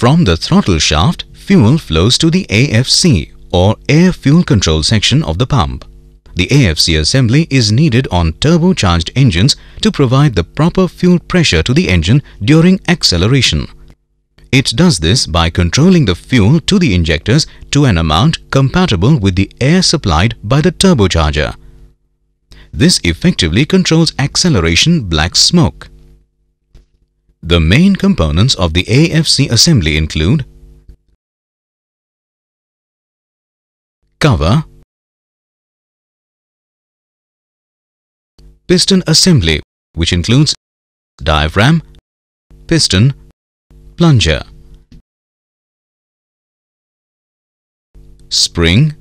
From the throttle shaft, fuel flows to the AFC or Air Fuel Control section of the pump. The AFC assembly is needed on turbocharged engines to provide the proper fuel pressure to the engine during acceleration. It does this by controlling the fuel to the injectors to an amount compatible with the air supplied by the turbocharger. This effectively controls acceleration black smoke. The main components of the AFC assembly include cover, piston assembly, which includes diaphragm, piston, plunger, spring,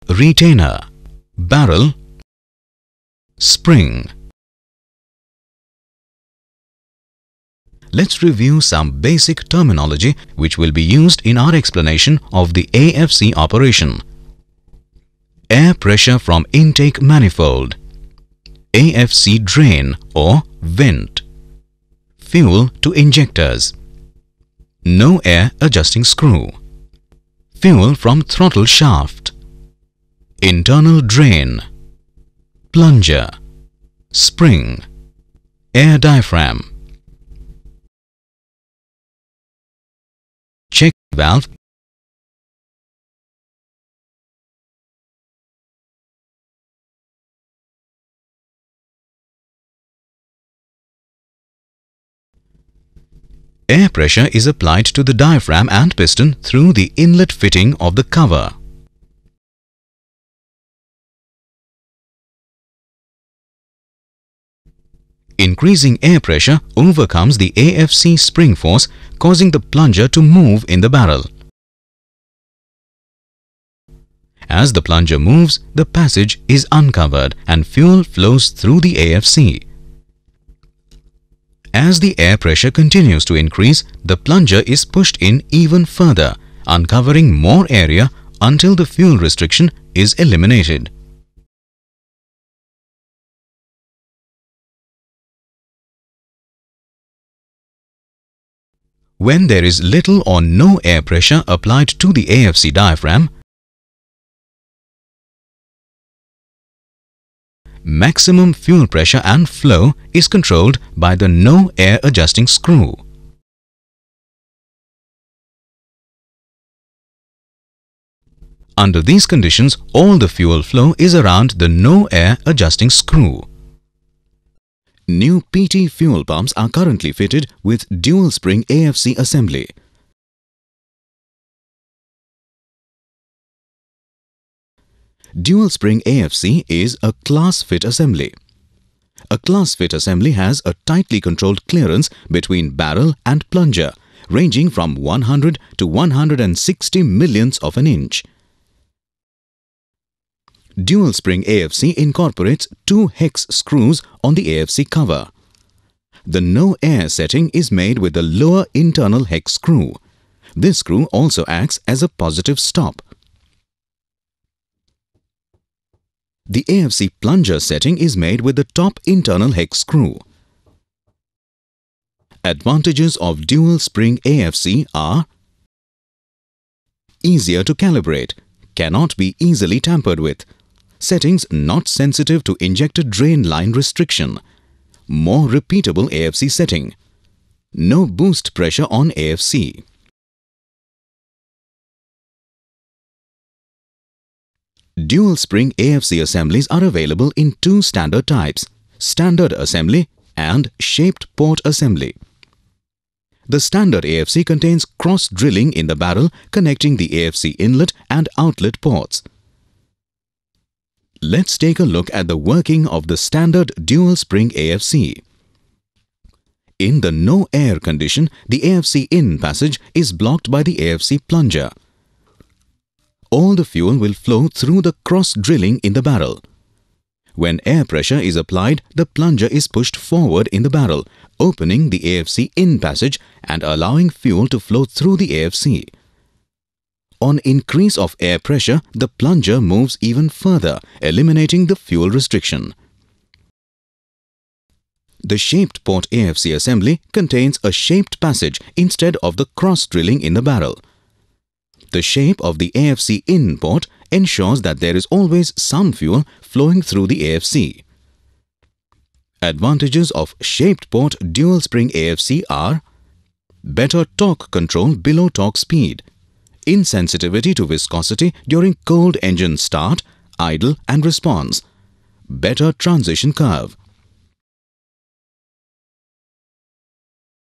retainer, barrel, spring. Let's review some basic terminology which will be used in our explanation of the AFC operation. Air pressure from intake manifold, AFC drain or vent, fuel to injectors, no air adjusting screw, fuel from throttle shaft, internal drain, plunger, spring, air diaphragm, check valve, air pressure is applied to the diaphragm and piston through the inlet fitting of the cover. Increasing air pressure overcomes the AFC spring force, causing the plunger to move in the barrel. As the plunger moves, the passage is uncovered and fuel flows through the AFC. As the air pressure continues to increase, the plunger is pushed in even further, uncovering more area until the fuel restriction is eliminated. When there is little or no air pressure applied to the AFC diaphragm, maximum fuel pressure and flow is controlled by the no air adjusting screw. Under these conditions, all the fuel flow is around the no air adjusting screw. New PT fuel pumps are currently fitted with dual spring AFC assembly. Dual spring AFC is a class fit assembly. A class fit assembly has a tightly controlled clearance between barrel and plunger, ranging from 100 to 160 millionths of an inch. Dual spring AFC incorporates two hex screws on the AFC cover. The no air setting is made with the lower internal hex screw. This screw also acts as a positive stop. The AFC plunger setting is made with the top internal hex screw. Advantages of dual spring AFC are easier to calibrate, cannot be easily tampered with, settings not sensitive to injector drain line restriction, more repeatable AFC setting, no boost pressure on AFC. Dual spring AFC assemblies are available in two standard types, standard assembly and shaped port assembly. The standard AFC contains cross drilling in the barrel connecting the AFC inlet and outlet ports. Let's take a look at the working of the standard dual spring AFC. In the no air condition, the AFC in passage is blocked by the AFC plunger. All the fuel will flow through the cross drilling in the barrel. When air pressure is applied, the plunger is pushed forward in the barrel, opening the AFC in passage and allowing fuel to flow through the AFC. On increase of air pressure, the plunger moves even further, eliminating the fuel restriction. The shaped port AFC assembly contains a shaped passage instead of the cross drilling in the barrel. The shape of the AFC in port ensures that there is always some fuel flowing through the AFC. Advantages of shaped port dual spring AFC are: better torque control below torque speed, insensitivity to viscosity during cold engine start, idle and response, better transition curve,